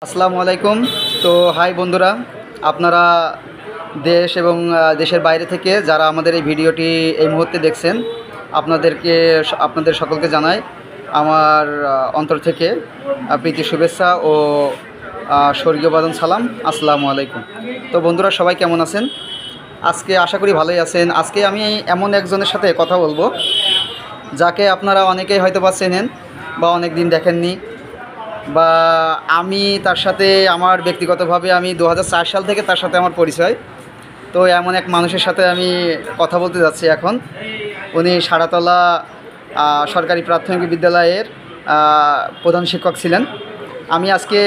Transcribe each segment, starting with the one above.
আসসালামু আলাইকুম। তো হাই বন্ধুরা, আপনারা দেশ এবং দেশের বাইরে থেকে যারা আমাদের এই ভিডিওটি এই মুহূর্তে দেখছেন, আপনাদের সকলকে জানাই আমার অন্তর থেকে প্রীতি শুভেচ্ছা ও স্বর্গীয় বাদন সালাম। আসসালামু আলাইকুম। তো বন্ধুরা, সবাই কেমন আছেন? আজকে আশা করি ভালোই আছেন। আজকে আমি এমন একজনের সাথে কথা বলবো যাকে আপনারা অনেকেই হয়তো বা চেনেন বা অনেক দিন দেখেননি, বা আমি তার সাথে আমার ব্যক্তিগতভাবে আমি 2004 সাল থেকে তার সাথে আমার পরিচয়। তো এমন এক মানুষের সাথে আমি কথা বলতে যাচ্ছি এখন। উনি সারাতলা সরকারি প্রাথমিক বিদ্যালয়ের প্রধান শিক্ষক ছিলেন। আমি আজকে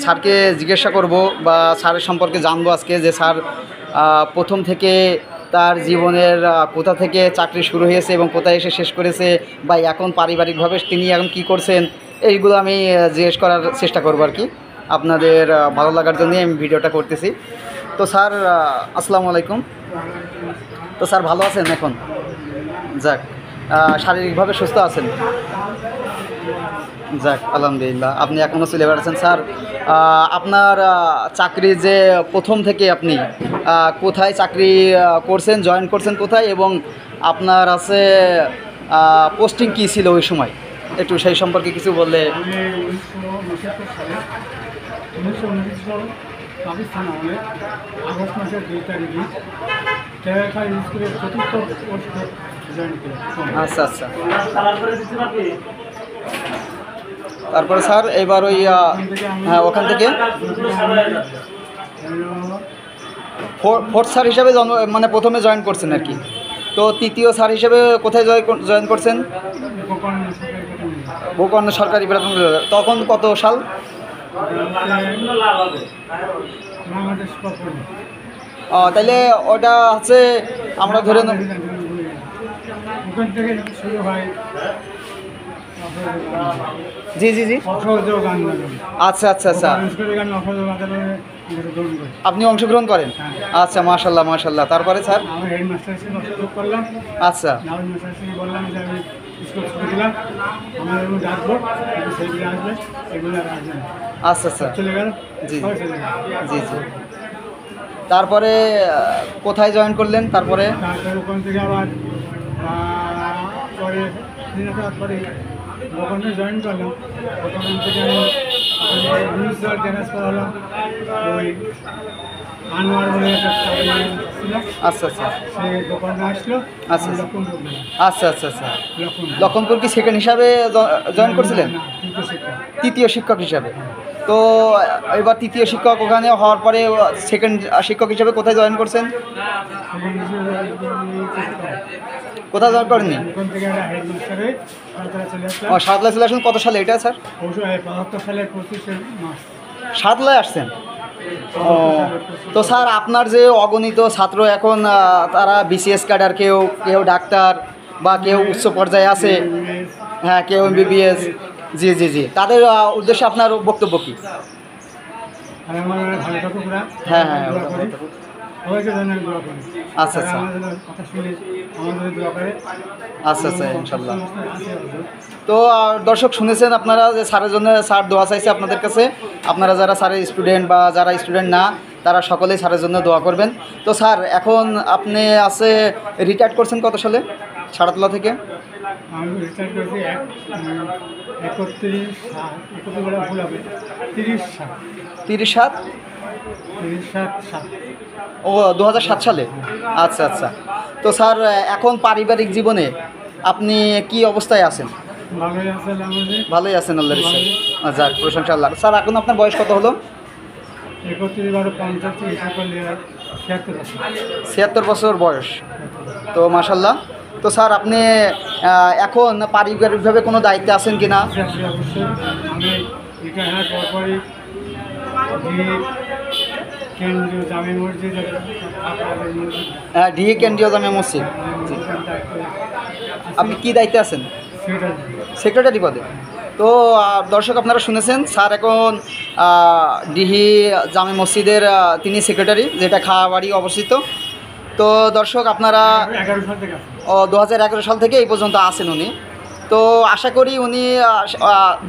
স্যারকে জিজ্ঞাসা করব বা স্যারের সম্পর্কে জানবো আজকে, যে স্যার প্রথম থেকে তার জীবনের কোথা থেকে চাকরি শুরু হয়েছে এবং কোথায় এসে শেষ করেছে, বা এখন পারিবারিকভাবে তিনি এখন কী করছেন, এইগুলো আমি জিজ্ঞেস করার চেষ্টা করবো আর কি। আপনাদের ভালো লাগার জন্যই আমি ভিডিওটা করতেছি। তো স্যার, আসসালামু আলাইকুম। তো স্যার, ভালো আছেন এখন? যাক, শারীরিকভাবে সুস্থ আছেন? যাক, আলহামদুলিল্লাহ। আপনি এখনও চলে বেড়াচ্ছেন। স্যার, আপনার চাকরি যে প্রথম থেকে আপনি কোথায় চাকরি করছেন, জয়েন করছেন কোথায়, এবং আপনার আছে পোস্টিং কী ছিল ওই সময়, একটু সেই সম্পর্কে কিছু বললে। পাকিস্তান আমলে আগস্ট মাসের 2 তারিখে টেরাখাই স্কুলের চতুর্থ বর্ষে জয়েন করি। আচ্ছা আচ্ছা। তারপরে স্যার এবার ওই হ্যাঁ, ওখান থেকে ফোর্থ স্যার হিসেবে মানে প্রথমে জয়েন করছেন আর কি। তো তৃতীয় স্যার হিসেবে কোথায় জয়েন করছেন? গোকর্ণ সরকারি প্রাথমিক বিদ্যালয়। তখন কত সাল? তাইলে ওটা হচ্ছে আমরা ধরে নেব ওখান থেকে শুরু হয়। জি জি জি। আচ্ছা আচ্ছা আচ্ছা, আপনি অংশগ্রহণ করেন? আচ্ছা, মাশাল্লাহ মাশাল্লাহ। তারপরে স্যার? আচ্ছা আচ্ছা আচ্ছা, জি জি জি। তারপরে কোথায় জয়েন করলেন? তারপরে ওখান থেকে আবার পরে ওখানে জয়েন করলাম। ওখান থেকে আমি ট্রান্সফার হলাম ওই আনোয়ার বলে একটা ছিল। আচ্ছা আচ্ছা, সে দোকানে আসলো। আচ্ছা আচ্ছা আচ্ছা আচ্ছা। লক্ষণপুর কি সেকেন্ড হিসাবে জয়েন করছিলেন? তৃতীয় শিক্ষক হিসাবে। তো এবার তৃতীয় শিক্ষক ওখানে হওয়ার পরে সেকেন্ড শিক্ষক হিসাবে কোথায় জয়েন করছেন? কোথায় জয়েন করেননি? সাতলায় চলে আসেন। কত সালে এটা স্যার? 75 সালের 25শে মার্চ সাতলায় আসছেন। ও, তো স্যার আপনার যে অগণিত ছাত্র এখন তারা বিসিএস ক্যাডার, কেউ কেউ ডাক্তার বা কেউ উচ্চ পর্যায়ে আছে, হ্যাঁ কেউ এমবিবিএস, জি জি জি, তাদের উদ্দেশ্যে আপনার বক্তব্য কী? হ্যাঁ হ্যাঁ, আচ্ছা আচ্ছা আচ্ছা আচ্ছা, ইনশাল্লাহ। তো দর্শক শুনেছেন আপনারা যে স্যারের জন্য স্যার দোয়া চাইছে আপনাদের কাছে। আপনারা যারা স্যারের স্টুডেন্ট বা যারা স্টুডেন্ট না, তারা সকলেই স্যারের জন্য দোয়া করবেন। তো স্যার, এখন আপনি আছে রিটায়ার্ড করছেন কত সালে সারাতলা থেকে? আমি রিটায়ার করেছি 30/7 ও 2007 সালে। আচ্ছা আচ্ছা। তো স্যার, এখন পারিবারিক জীবনে আপনি কি অবস্থায় আছেন? ভালোই আছেন, আল্লাহ ইচ্ছা। যাক, প্রশংসা আল্লাহ। স্যার, এখন আপনার বয়স কত হলো? 76 বছর বয়স। তো মাশাল্লাহ। তো স্যার, আপনি এখন পারিবারিকভাবে কোনো দায়িত্বে আছেন কি না? হ্যাঁ, ডিএ কেন্দ্রীয় জামে মসজিদ। আপনি কি দায়িত্বে আছেন? সেক্রেটারি পদে। তো দর্শক, আপনারা শুনেছেন স্যার এখন ডিহি জামে মসজিদের তিনি সেক্রেটারি, যেটা খাওয়াবাড়ি অবস্থিত। তো দর্শক, আপনারা 2011 সাল থেকে এই পর্যন্ত আছেন উনি। তো আশা করি উনি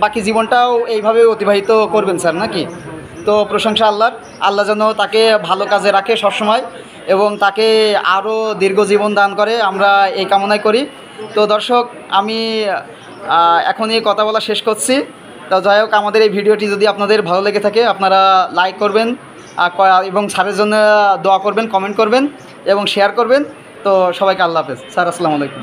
বাকি জীবনটাও এইভাবে অতিবাহিত করবেন স্যার, নাকি? তো প্রশংসা আল্লাহর, আল্লাহ যেন তাকে ভালো কাজে রাখে সবসময় এবং তাকে আরও দীর্ঘ জীবন দান করে, আমরা এই কামনাই করি। তো দর্শক, আমি এখন এই কথা বলা শেষ করছি। তো যাই হোক, আমাদের এই ভিডিওটি যদি আপনাদের ভালো লেগে থাকে আপনারা লাইক করবেন এবং স্যারের জন্য দোয়া করবেন, কমেন্ট করবেন এবং শেয়ার করবেন। তো সবাইকে আল্লাহ হাফেজ স্যার, আসসালামু আলাইকুম।